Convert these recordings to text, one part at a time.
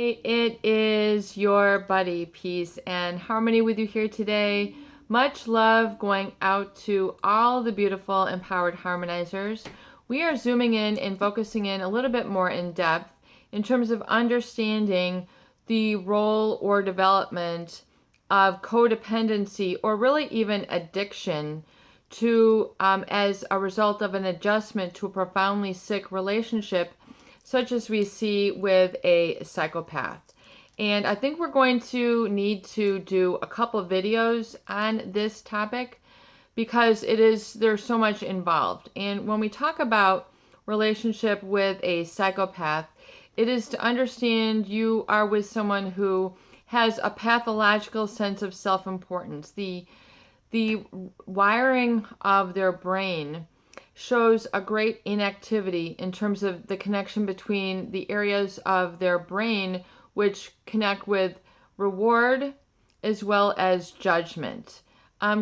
It is your buddy, Peace and Harmony, with you here today. Much love going out to all the beautiful, empowered harmonizers. We are zooming in and focusing in a little bit more in depth in terms of understanding the role or development of codependency, or really even addiction, to as a result of an adjustment to a profoundly sick relationship, such as we see with a psychopath. And I think we're going to need to do a couple of videos on this topic because there's so much involved. And when we talk about relationship with a psychopath, it is to understand you are with someone who has a pathological sense of self-importance. The wiring of their brain shows a great inactivity in terms of the connection between the areas of their brain which connect with reward as well as judgment.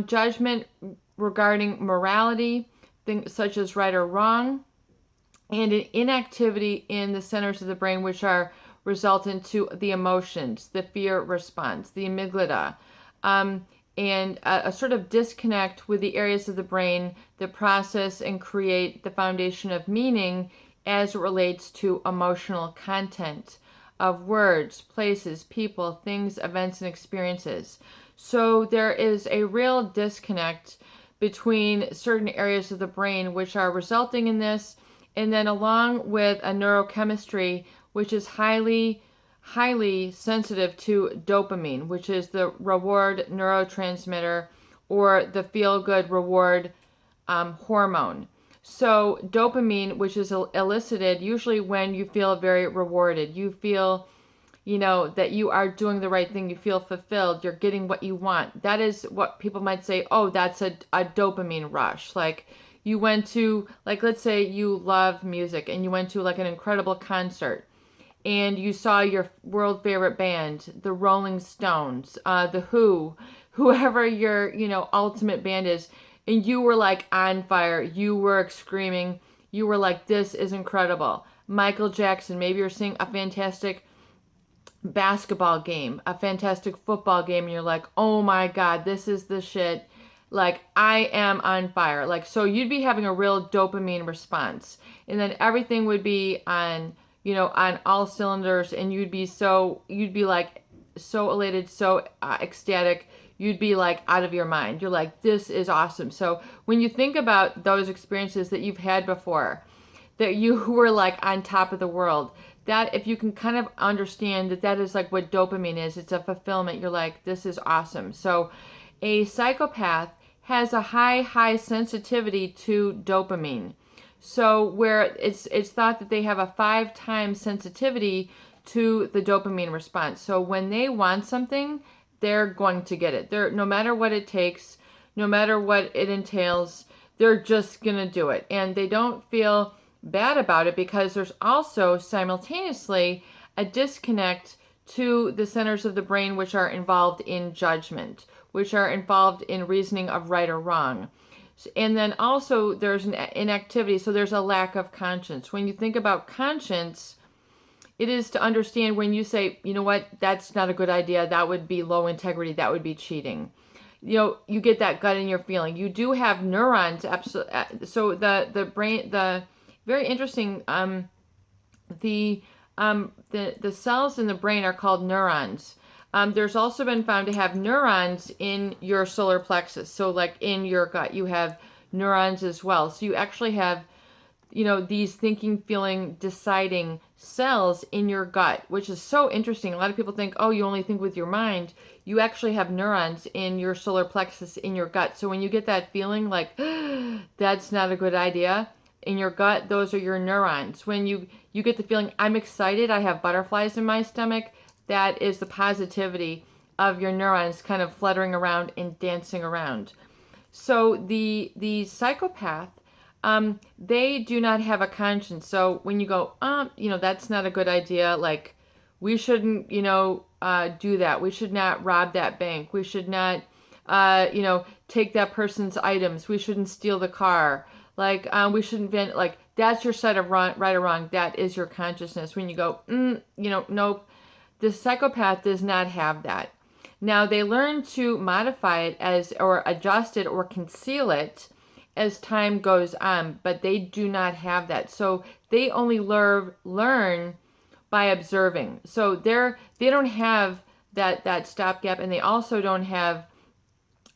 Judgment regarding morality, things such as right or wrong, and an inactivity in the centers of the brain which are resultant to the emotions, the fear response, the amygdala, and a sort of disconnect with the areas of the brain that process and create the foundation of meaning as it relates to emotional content of words, places, people, things, events, and experiences. So there is a real disconnect between certain areas of the brain which are resulting in this, and then along with a neurochemistry which is highly sensitive to dopamine, which is the reward neurotransmitter or the feel-good reward hormone. So dopamine, which is elicited usually when you feel very rewarded, you feel, that you are doing the right thing, you feel fulfilled, you're getting what you want. That is what people might say, oh, that's a dopamine rush. Like you went to, like, let's say you love music and you went to like an incredible concert, and you saw your world favorite band, the Rolling Stones, the Who, whoever your, ultimate band is, and you were like on fire, you were screaming, you were like, this is incredible. Michael Jackson, maybe you're seeing a fantastic basketball game, a fantastic football game, and you're like, oh my God, this is the shit. Like, I am on fire. Like, so you'd be having a real dopamine response. And then everything would be on all cylinders, and you'd be like so elated, so ecstatic, you'd be like out of your mind. You're like, this is awesome. So when you think about those experiences that you've had before, that you were like on top of the world, that if you can kind of understand that is like what dopamine is, it's a fulfillment. You're like, this is awesome. So a psychopath has a high sensitivity to dopamine. So where it's thought that they have a 5 times sensitivity to the dopamine response. So when they want something, they're going to get it. No matter what it takes, no matter what it entails, they're just going to do it. And they don't feel bad about it because there's also simultaneously a disconnect to the centers of the brain which are involved in judgment, which are involved in reasoning of right or wrong. And then also there's an inactivity, so there's a lack of conscience. When you think about conscience, it is to understand when you say, you know what, that's not a good idea, that would be low integrity, that would be cheating. You get that gut in your feeling. You do have neurons, absolutely. So the brain, the very interesting, the cells in the brain are called neurons. There's also been found to have neurons in your solar plexus. So like in your gut, you have neurons as well. So you actually have, these thinking, feeling, deciding cells in your gut, which is so interesting. A lot of people think, oh, you only think with your mind. You actually have neurons in your solar plexus in your gut. So when you get that feeling like, that's not a good idea, in your gut, those are your neurons. When you get the feeling, I'm excited, I have butterflies in my stomach, that is the positivity of your neurons kind of fluttering around and dancing around. So the psychopath, they do not have a conscience. So when you go, that's not a good idea. Like, we shouldn't, do that. We should not rob that bank. We should not, take that person's items. We shouldn't steal the car. Like, we shouldn't vent. Like, that's your set of right or wrong. That is your consciousness. When you go, nope. The psychopath does not have that. Now they learn to modify it as or adjust it or conceal it as time goes on, but they do not have that. So they only learn by observing. So they don't have that stopgap, and they also don't have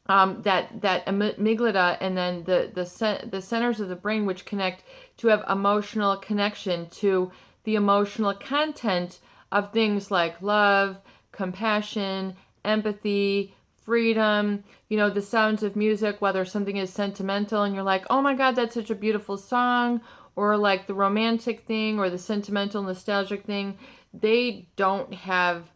that amygdala and then the centers of the brain which connect to have emotional connection to the emotional content of things like love, compassion, empathy, freedom, the sounds of music, whether something is sentimental and you're like, oh my God, that's such a beautiful song, or like the romantic thing or the sentimental nostalgic thing. They don't have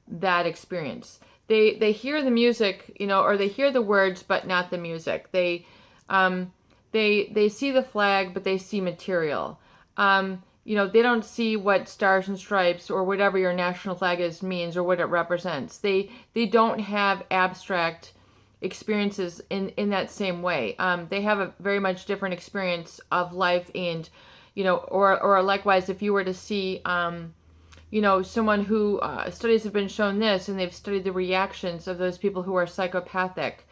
that experience. They hear the music, or they hear the words, but not the music. They see the flag, but they see material. They don't see what stars and stripes or whatever your national flag is means or what it represents. They don't have abstract experiences in that same way. They have a very much different experience of life, and or likewise, if you were to see someone who studies have been shown this, and they've studied the reactions of those people who are psychopathic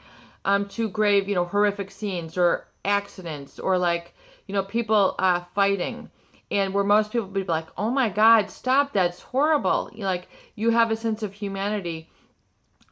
to grave, horrific scenes or accidents, or like, people fighting, and where most people would be like, oh my God, stop, that's horrible. You have a sense of humanity.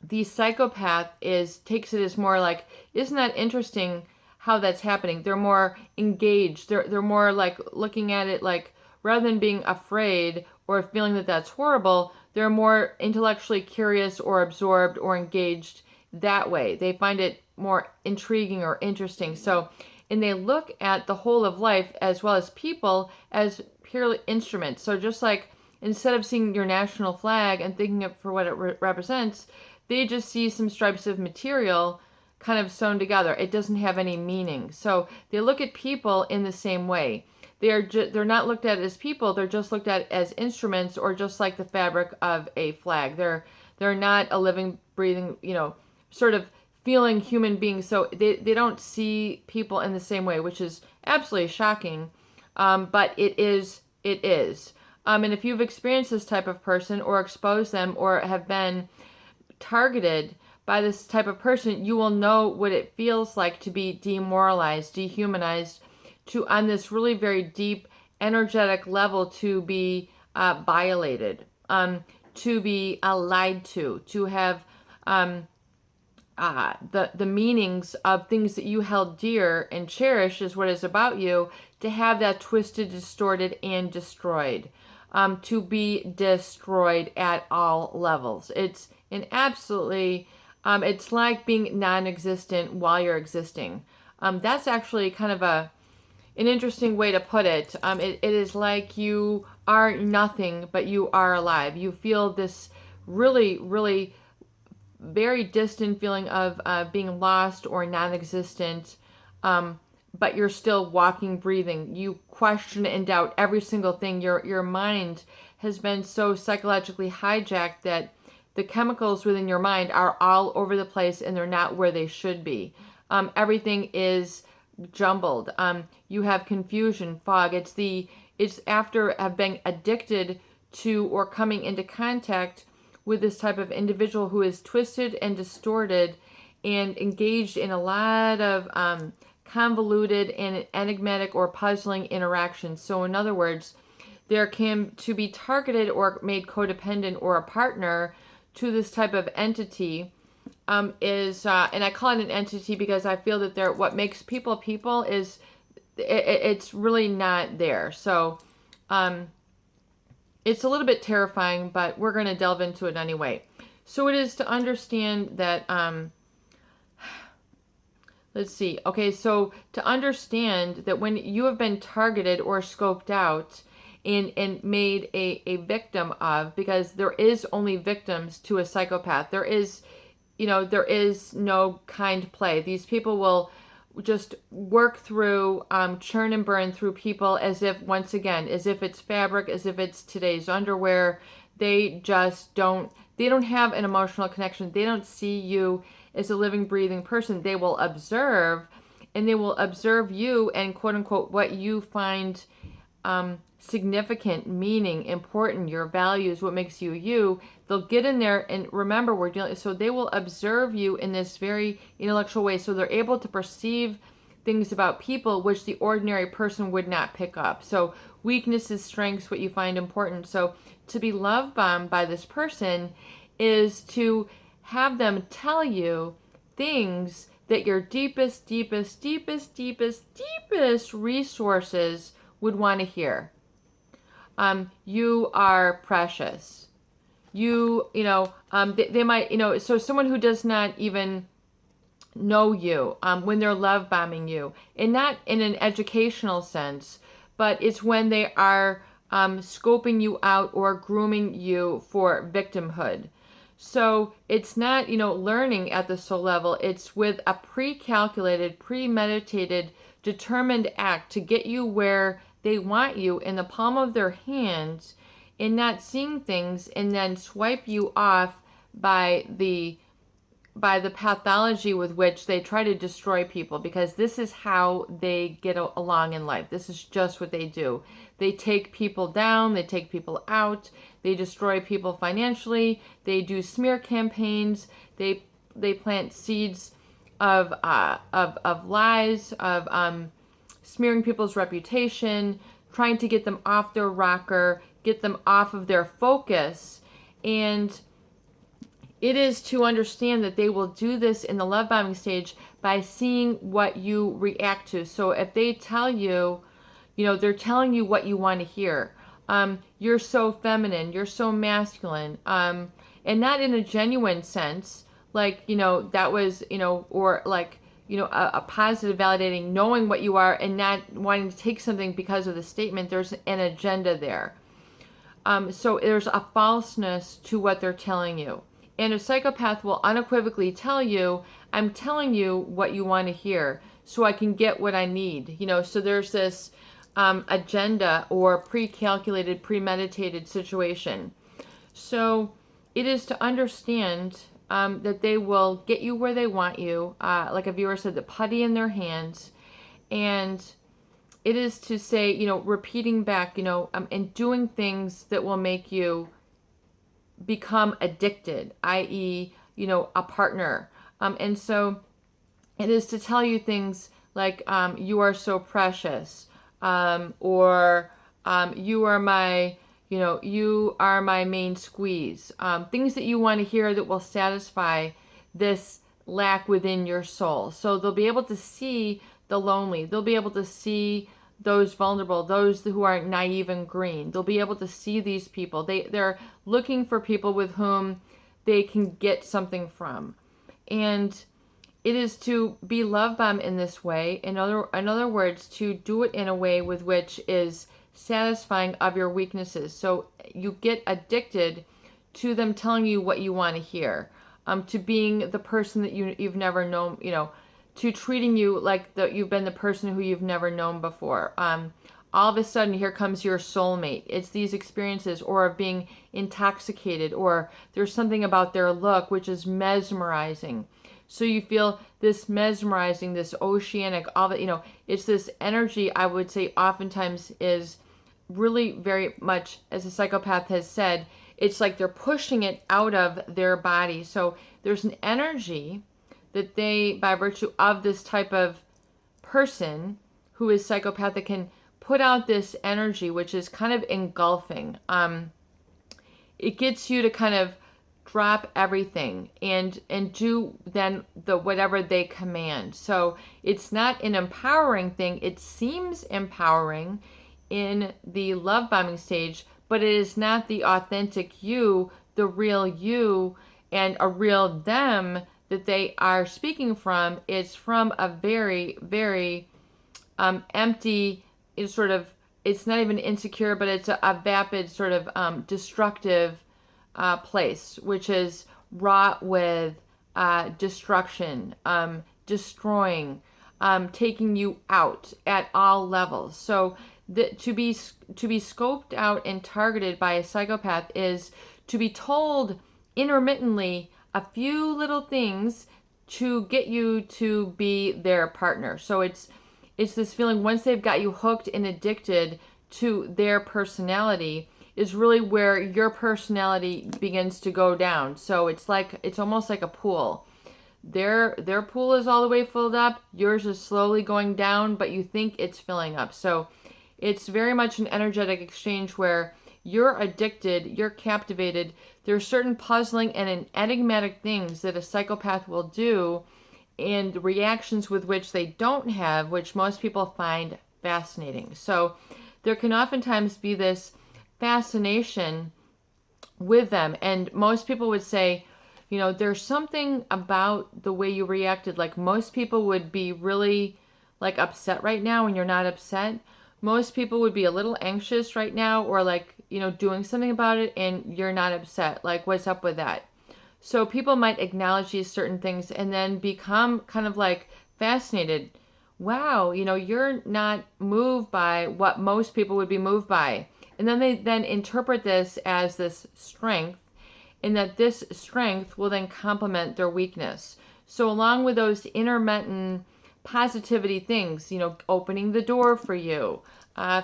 The psychopath takes it as more like, isn't that interesting how that's happening? They're more engaged. They're more like looking at it like, rather than being afraid or feeling that that's horrible, they're more intellectually curious or absorbed or engaged that way. They find it more intriguing or interesting. So, and they look at the whole of life as well as people as purely instruments. So just like instead of seeing your national flag and thinking of for what it represents, they just see some stripes of material kind of sewn together. It doesn't have any meaning. So they look at people in the same way. They're not looked at as people. They're just looked at as instruments, or just like the fabric of a flag. They're not a living, breathing, sort of feeling human beings. So they don't see people in the same way, which is absolutely shocking. But it is. And if you've experienced this type of person or exposed them or have been targeted by this type of person, you will know what it feels like to be demoralized, dehumanized, to on this really very deep energetic level to be violated, to be lied to have the meanings of things that you held dear and cherished is what is about you, to have that twisted, distorted, and destroyed, to be destroyed at all levels. It's an absolutely, it's like being non-existent while you're existing. That's actually kind of an interesting way to put it. It is like you are nothing, but you are alive. You feel this really, really very distant feeling of being lost or non-existent, but you're still walking, breathing. You question and doubt every single thing. Your mind has been so psychologically hijacked that the chemicals within your mind are all over the place and they're not where they should be. Everything is jumbled. You have confusion, fog. It's after have been addicted to or coming into contact with this type of individual who is twisted and distorted and engaged in a lot of convoluted and enigmatic or puzzling interactions. So in other words, there can to be targeted or made codependent or a partner to this type of entity is, and I call it an entity because I feel that what makes people is it's really not there. So it's a little bit terrifying, but we're going to delve into it anyway. So it is to understand that, let's see. Okay, so to understand that when you have been targeted or scoped out and made a victim of, because there is only victims to a psychopath. There is no kind play. These people will just work through, churn and burn through people as if, once again, as if it's fabric, as if it's today's underwear. They don't have an emotional connection. They don't see you as a living, breathing person. They will observe, and they will observe you and quote unquote what you find significant, meaning, important, your values, what makes you you, they'll get in there and remember we're dealing, so they will observe you in this very intellectual way. So they're able to perceive things about people which the ordinary person would not pick up. So weaknesses, strengths, what you find important. So to be love bombed by this person is to have them tell you things that your deepest, deepest, deepest, deepest, deepest resources would want to hear. You are precious. They might, so someone who does not even know you, when they're love bombing you, and not in an educational sense, but it's when they are scoping you out or grooming you for victimhood. So it's not, learning at the soul level. It's with a pre-calculated, premeditated, determined act to get you where they want you in the palm of their hands, and not seeing things and then swipe you off by the pathology with which they try to destroy people, because this is how they get along in life. This is just what they do. They take people down, they take people out, they destroy people financially, they do smear campaigns, they plant seeds of lies, of smearing people's reputation, trying to get them off their rocker, get them off of their focus. And it is to understand that they will do this in the love bombing stage by seeing what you react to. So if they tell you, they're telling you what you want to hear. You're so feminine, you're so masculine, and not in a genuine sense, like, that was, or like, a positive validating, knowing what you are and not wanting to take something because of the statement. There's an agenda there. So there's a falseness to what they're telling you. And a psychopath will unequivocally tell you, I'm telling you what you want to hear so I can get what I need. So there's this agenda or pre-calculated, premeditated situation. So it is to understand that they will get you where they want you. Like a viewer said, the putty in their hands. And it is to say, repeating back, and doing things that will make you become addicted, i.e., a partner. And so it is to tell you things like, you are so precious, or you are my, you are my main squeeze. Things that you want to hear that will satisfy this lack within your soul. So they'll be able to see the lonely. They'll be able to see those vulnerable, those who are naive and green. They'll be able to see these people. They're looking for people with whom they can get something from. And it is to be love bombed in this way. In other words, to do it in a way with which is satisfying of your weaknesses. So you get addicted to them telling you what you want to hear, to being the person that you've never known, to treating you like you've been the person who you've never known before. All of a sudden, here comes your soulmate. It's these experiences, or of being intoxicated, or there's something about their look which is mesmerizing. So you feel this mesmerizing, this oceanic, all that, it's this energy, I would say oftentimes is really very much, as a psychopath has said, it's like they're pushing it out of their body. So there's an energy that they, by virtue of this type of person who is psychopathic, can put out this energy which is kind of engulfing. It gets you to kind of drop everything and do then the whatever they command. So it's not an empowering thing. It seems empowering in the love bombing stage, but it is not the authentic you, the real you, and a real them that they are speaking from. It's from a very, very empty, it's not even insecure, but it's a vapid sort of destructive place, which is wrought with destruction, destroying, taking you out at all levels. So to be scoped out and targeted by a psychopath is to be told intermittently a few little things to get you to be their partner. So it's this feeling, once they've got you hooked and addicted to their personality is really where your personality begins to go down. So it's almost like a pool. Their pool is all the way filled up, yours is slowly going down, but you think it's filling up. So it's very much an energetic exchange where you're addicted, you're captivated. There are certain puzzling and enigmatic things that a psychopath will do, and reactions with which they don't have, which most people find fascinating. So there can oftentimes be this fascination with them, and most people would say, there's something about the way you reacted. Like, most people would be really like upset right now and you're not upset. Most people would be a little anxious right now, or like, doing something about it and you're not upset. Like, what's up with that? So people might acknowledge these certain things and then become kind of like fascinated. Wow, you're not moved by what most people would be moved by. And then they then interpret this as this strength, and that this strength will then complement their weakness. So along with those intermittent positivity things, opening the door for you,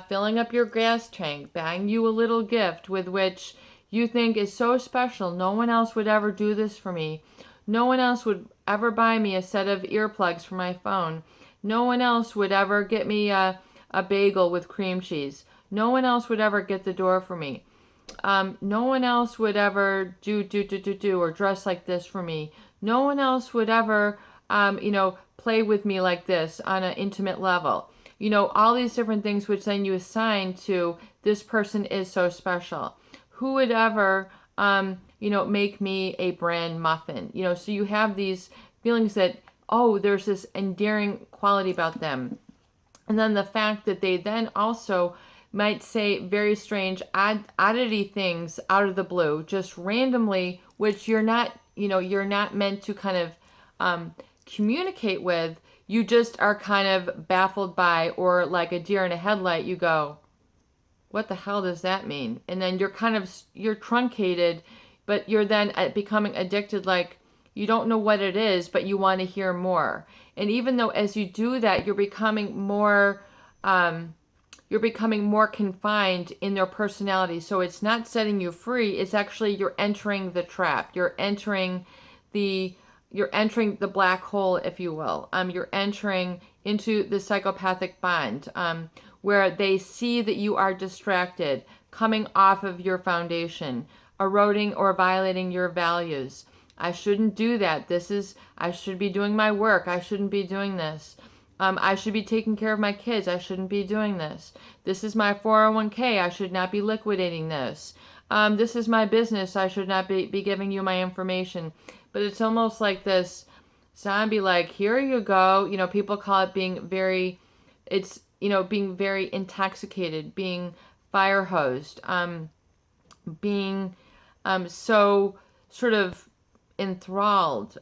filling up your gas tank, buying you a little gift with which you think is so special. No one else would ever do this for me. No one else would ever buy me a set of earplugs for my phone. No one else would ever get me a bagel with cream cheese. No one else would ever get the door for me. No one else would ever do or dress like this for me. No one else would ever, play with me like this on an intimate level. All these different things which then you assign to this person is so special. Who would ever, make me a bran muffin? So you have these feelings that, oh, there's this endearing quality about them. And then the fact that they then also might say very strange oddity things out of the blue, just randomly, which you're not meant to kind of communicate with. You just are kind of baffled by, or like a deer in a headlight, you go, what the hell does that mean? And then you're truncated, but you're then becoming addicted, like you don't know what it is, but you want to hear more. And even though as you do that, you're becoming more confined in their personality. So it's not setting you free. It's actually, you're entering the trap. You're entering the black hole, if you will. You're entering into the psychopathic bond, where they see that you are distracted, coming off of your foundation, eroding or violating your values. I shouldn't do that. I should be doing my work. I shouldn't be doing this. I should be taking care of my kids. I shouldn't be doing this. This is my 401k. I should not be liquidating this. This is my business. I should not be giving you my information. But it's almost like this zombie, like, here you go. People call it being very intoxicated, being fire hosed, being so sort of enthralled.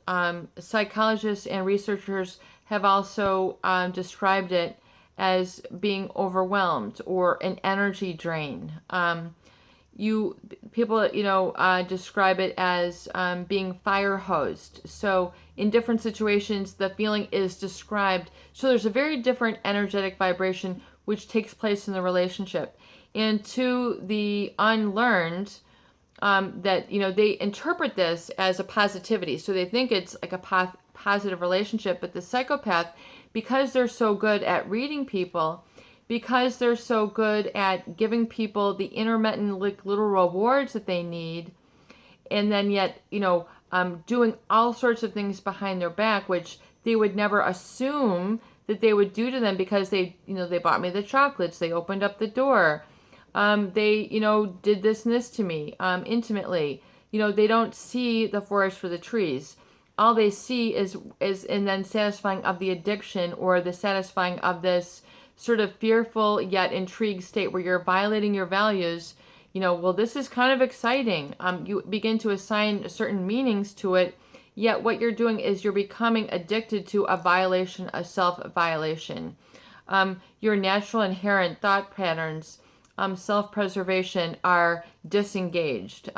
Psychologists and researchers have also described it as being overwhelmed or an energy drain. People describe it as being fire hosed. So in different situations, the feeling is described. So there's a very different energetic vibration which takes place in the relationship. And to the unlearned, that they interpret this as a positivity. So they think it's like a positive relationship. But the psychopath, because they're so good at reading people, because they're so good at giving people the intermittent little rewards that they need, and then yet doing all sorts of things behind their back which they would never assume that they would do to them, because they bought me the chocolates, they opened up the door, they did this and this to me intimately. They don't see the forest for the trees. All they see is and then satisfying of the addiction, or the satisfying of this sort of fearful yet intrigued state where you're violating your values. Well, this is kind of exciting. You begin to assign certain meanings to it, yet what you're doing is you're becoming addicted to a violation, a self-violation. Your natural inherent thought patterns, self-preservation, are disengaged.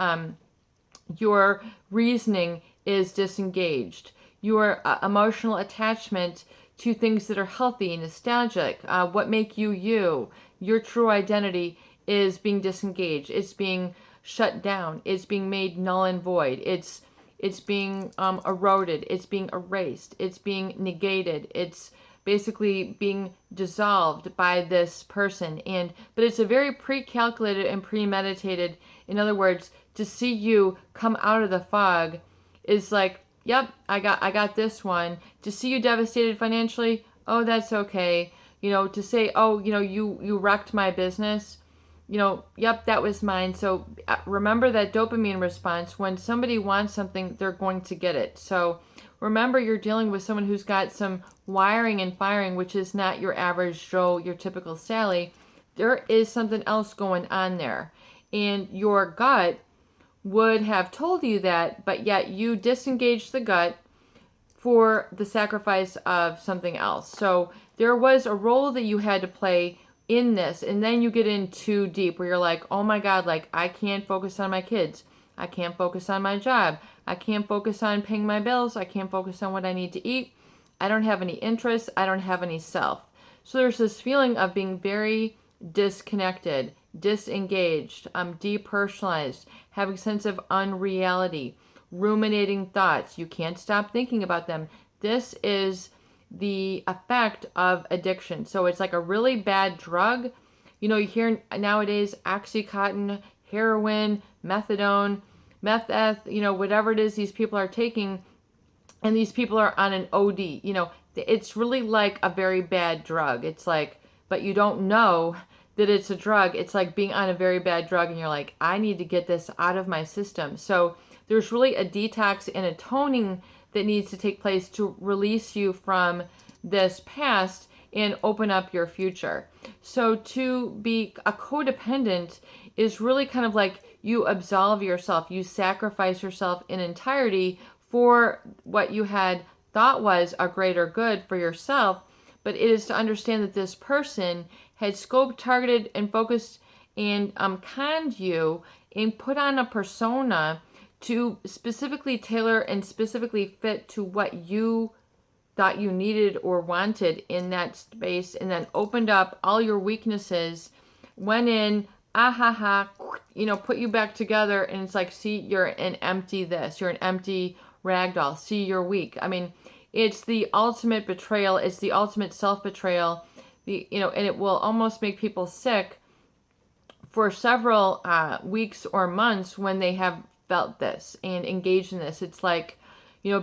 Your reasoning is disengaged. Your emotional attachment to things that are healthy, nostalgic, what make you you, your true identity is being disengaged. It's being shut down. It's being made null and void. It's being eroded. It's being erased. It's being negated. It's basically being dissolved by this person. But it's a very pre-calculated and premeditated. In other words, to see you come out of the fog is like, yep, I got this one. To see you devastated financially, oh, that's okay. To say, oh, you wrecked my business, yep, that was mine. So remember that dopamine response. When somebody wants something, they're going to get it. So remember, you're dealing with someone who's got some wiring and firing, which is not your average Joe, your typical Sally. There is something else going on there. And your gut would have told you that, but yet you disengaged the gut for the sacrifice of something else. So there was a role that you had to play in this, and then you get in too deep where you're like, oh my God, like I can't focus on my kids. I can't focus on my job. I can't focus on paying my bills. I can't focus on what I need to eat. I don't have any interests. I don't have any self. So there's this feeling of being very disconnected, disengaged, depersonalized, having a sense of unreality, ruminating thoughts. You can't stop thinking about them. This is the effect of addiction. So it's like a really bad drug. You hear nowadays Oxycontin, heroin, methadone, meth, whatever it is these people are taking, and these people are on an OD. It's really like a very bad drug. It's like, but you don't know that it's a drug. It's like being on a very bad drug and you're like, I need to get this out of my system. So there's really a detox and a toning that needs to take place to release you from this past and open up your future. So to be a codependent is really kind of like you absolve yourself, you sacrifice yourself in entirety for what you had thought was a greater good for yourself. But it is to understand that this person had scoped, targeted, and focused and conned you and put on a persona to specifically tailor and specifically fit to what you thought you needed or wanted in that space, and then opened up all your weaknesses, went in, put you back together, and it's like, see, you're an empty this, you're an empty ragdoll, see, you're weak. I mean, it's the ultimate betrayal, it's the ultimate self-betrayal, and it will almost make people sick for several weeks or months when they have felt this and engaged in this. It's like,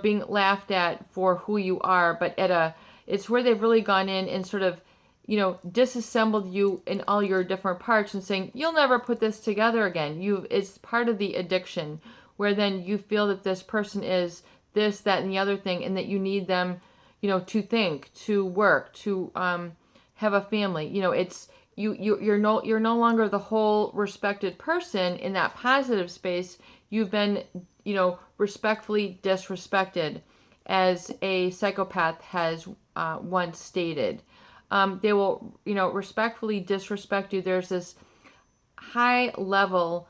being laughed at for who you are, but it's where they've really gone in and sort of, disassembled you in all your different parts and saying, you'll never put this together again. It's part of the addiction where then you feel that this person is this, that, and the other thing, and that you need them, to think, to work, to have a family. It's you're no longer the whole respected person in that positive space. You've been, respectfully disrespected, as a psychopath has once stated. They will, respectfully disrespect you. There's this high level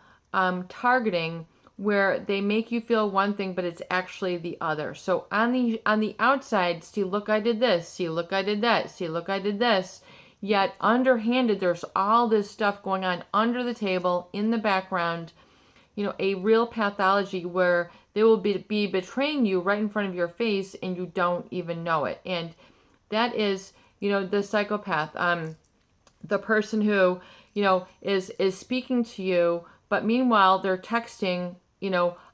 targeting where they make you feel one thing, but it's actually the other. So on the outside, see, look, I did this. See, look, I did that. See, look, I did this. Yet underhanded, there's all this stuff going on under the table, in the background, a real pathology where they will be betraying you right in front of your face and you don't even know it. And that is, the psychopath, the person who, is speaking to you, but meanwhile they're texting,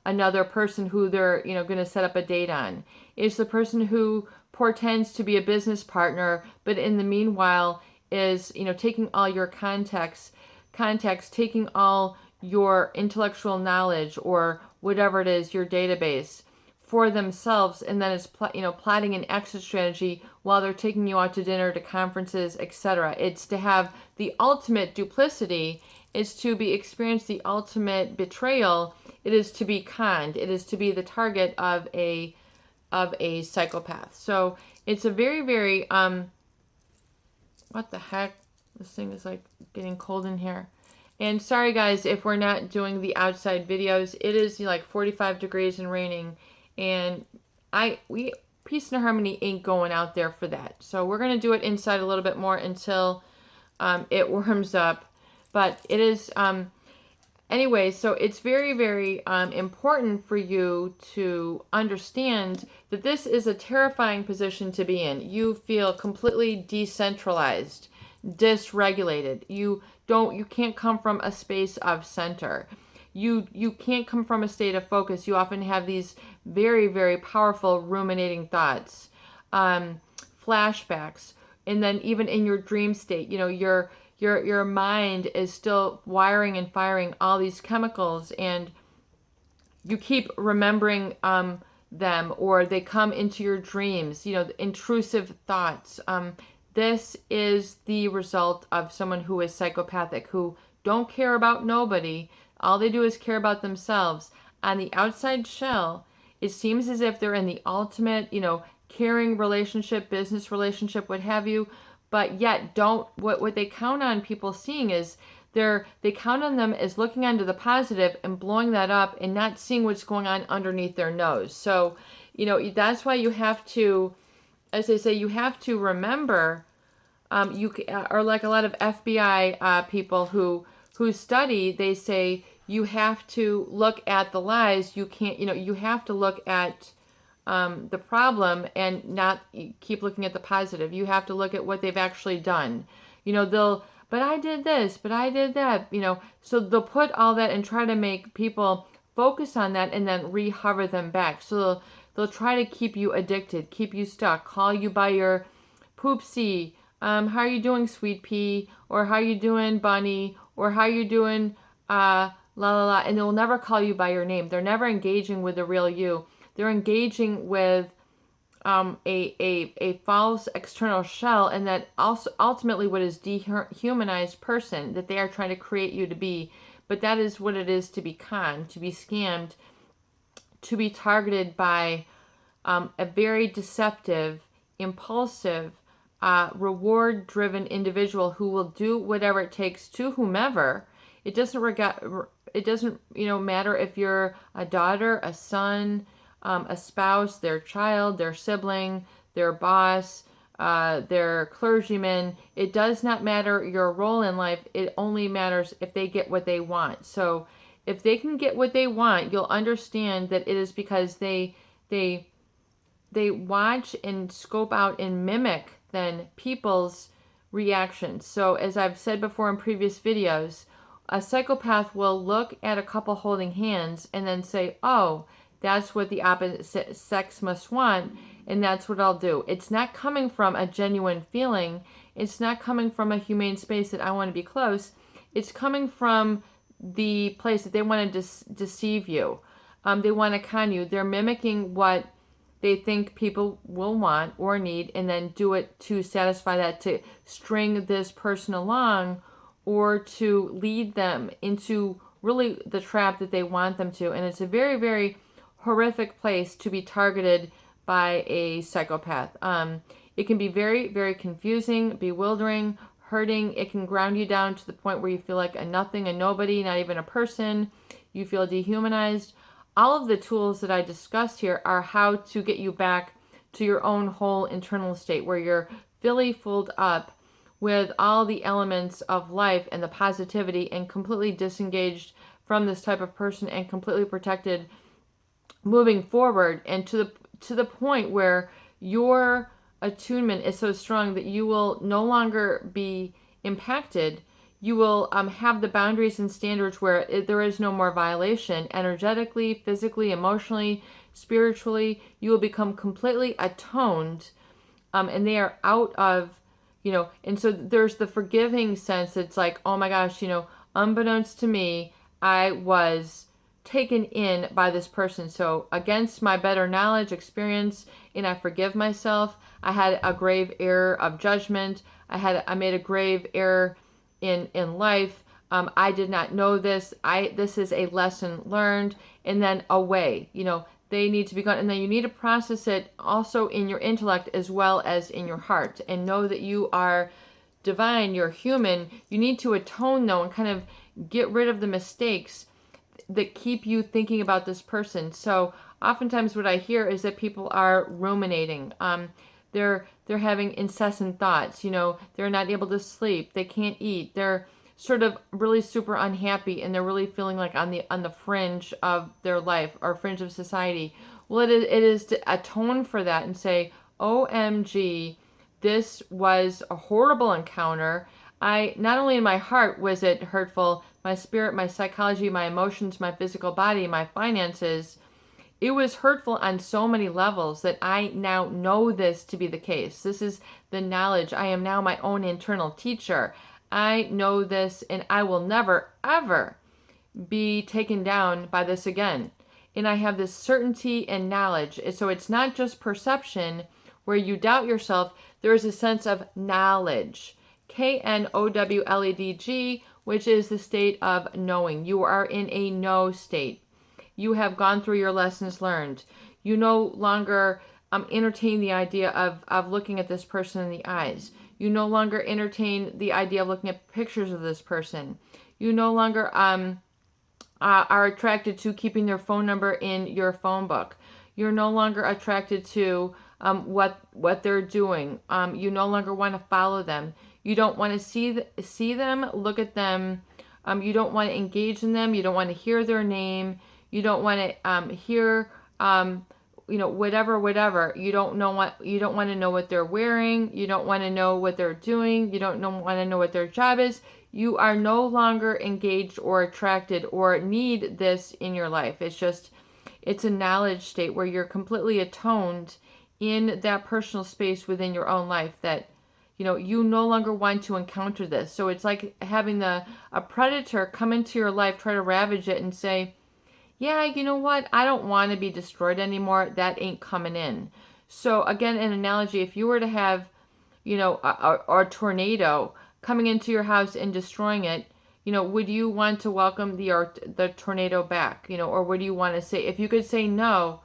another person who they're, going to set up a date on. It's the person who portends to be a business partner, but in the meanwhile is, taking all your context, taking all your intellectual knowledge or whatever it is, your database, for themselves, and then is plotting an exit strategy while they're taking you out to dinner, to conferences, etc. It's to have the ultimate duplicity. It's to experience the ultimate betrayal. It is to be conned. It is to be the target of a psychopath. So it's a very, very what the heck? This thing is like getting cold in here. And sorry guys if we're not doing the outside videos. It is like 45 degrees and raining, and Peace and Harmony ain't going out there for that. So we're going to do it inside a little bit more until it warms up. But it is, anyway, so it's very, very important for you to understand that this is a terrifying position to be in. You feel completely decentralized, dysregulated. You can't come from a space of center. You can't come from a state of focus. You often have these very, very powerful ruminating thoughts, flashbacks, and then even in your dream state, your mind is still wiring and firing all these chemicals, and you keep remembering them, or they come into your dreams, intrusive thoughts. This is the result of someone who is psychopathic, who don't care about nobody. All they do is care about themselves. On the outside shell, it seems as if they're in the ultimate, caring relationship, business relationship, what have you, but yet what they count on people seeing is they count on them as looking onto the positive and blowing that up and not seeing what's going on underneath their nose. So, that's why you have to, as they say, you have to remember, or like a lot of FBI people who study, they say you have to look at the lies. You can't, you have to look at the problem and not keep looking at the positive. You have to look at what they've actually done. But I did this, but I did that, so they'll put all that and try to make people focus on that and then re-hover them back. So they'll try to keep you addicted, keep you stuck, call you by your poopsie, how are you doing, sweet pea, or how you doing, bunny, or how you doing, la la la, and they'll never call you by your name. They're never engaging with the real you. They're engaging with a false external shell, and that also ultimately what is dehumanized person that they are trying to create you to be. But that is what it is to be conned, to be scammed, to be targeted by a very deceptive, impulsive, reward-driven individual who will do whatever it takes to whomever. It doesn't matter if you're a daughter, a son, a spouse, their child, their sibling, their boss, their clergyman. It does not matter your role in life. It only matters if they get what they want. So if they can get what they want, you'll understand that it is because they watch and scope out and mimic then people's reactions. So as I've said before in previous videos, a psychopath will look at a couple holding hands and then say, oh, that's what the opposite sex must want, and that's what I'll do. It's not coming from a genuine feeling. It's not coming from a humane space that I want to be close. It's coming from the place that they want to deceive you. They want to con you. They're mimicking what they think people will want or need, and then do it to satisfy that, to string this person along, or to lead them into really the trap that they want them to. And it's a very, very horrific place to be targeted by a psychopath. It can be very, very confusing, bewildering, hurting. It can ground you down to the point where you feel like a nothing, a nobody, not even a person. You feel dehumanized. All of the tools that I discussed here are how to get you back to your own whole internal state, where you're fully filled up with all the elements of life and the positivity, and completely disengaged from this type of person, and completely protected moving forward, and to the point where your attunement is so strong that you will no longer be impacted. You will have the boundaries and standards where there is no more violation. Energetically, physically, emotionally, spiritually, you will become completely atoned, and they are out of, and so there's the forgiving sense. It's like, oh my gosh, unbeknownst to me, I was taken in by this person. So against my better knowledge, experience, and I forgive myself. I had a grave error of judgment. I made a grave error in life. I did not know this. This is a lesson learned, and then away. They need to be gone, and then you need to process it also in your intellect as well as in your heart, and know that you are divine, you're human. You need to atone though, and kind of get rid of the mistakes that keep you thinking about this person. So oftentimes what I hear is that people are ruminating. they're having incessant thoughts. They're not able to sleep. They can't eat. They're sort of really super unhappy, and they're really feeling like on the fringe of their life or fringe of society. Well, it is to atone for that and say, OMG, this was a horrible encounter. I not only in my heart was it hurtful, my spirit, my psychology, my emotions, my physical body, my finances, it was hurtful on so many levels that I now know this to be the case. This is the knowledge. I am now my own internal teacher. I know this, and I will never, ever be taken down by this again. And I have this certainty and knowledge. So it's not just perception where you doubt yourself. There is a sense of knowledge. KNOWLEDG, which is the state of knowing. You are in a know state. You have gone through your lessons learned. You no longer entertain the idea of looking at this person in the eyes. You no longer entertain the idea of looking at pictures of this person. You no longer are attracted to keeping their phone number in your phone book. You're no longer attracted to what they're doing. You no longer want to follow them. You don't want to see them, look at them. You don't want to engage in them. You don't want to hear their name. You don't want to hear, whatever. You don't want to know what they're wearing. You don't want to know what they're doing. You don't want to know what their job is. You are no longer engaged or attracted or need this in your life. It's a knowledge state where you're completely atoned in that personal space within your own life that, you no longer want to encounter this. So it's like having a predator come into your life, try to ravage it and say, yeah, you know what? I don't want to be destroyed anymore. That ain't coming in. So again, an analogy, if you were to have, a tornado coming into your house and destroying it, would you want to welcome the tornado back? Or would you want to say, if you could say no,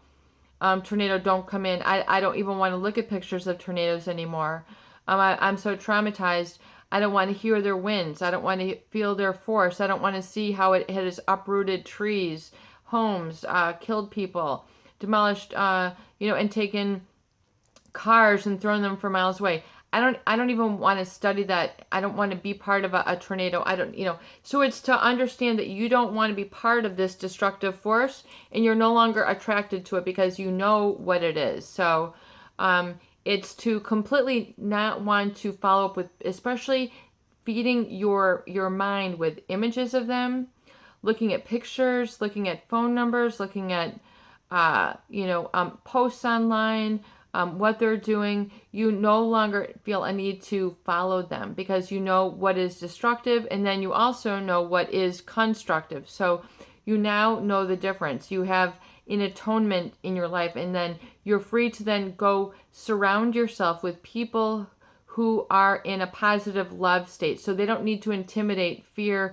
tornado, don't come in. I don't even want to look at pictures of tornadoes anymore. I'm so traumatized. I don't want to hear their winds. I don't want to feel their force. I don't want to see how it has uprooted trees, homes, killed people, demolished, and taken cars and thrown them for miles away. I don't even want to study that. I don't want to be part of a tornado. So it's to understand that you don't want to be part of this destructive force, and you're no longer attracted to it because you know what it is. So it's to completely not want to follow up with, especially feeding your mind with images of them, looking at pictures, looking at phone numbers, looking at posts online, what they're doing. You no longer feel a need to follow them because you know what is destructive, and then you also know what is constructive. So you now know the difference. You have an atonement in your life, and then you're free to then go surround yourself with people who are in a positive love state. So they don't need to intimidate, fear,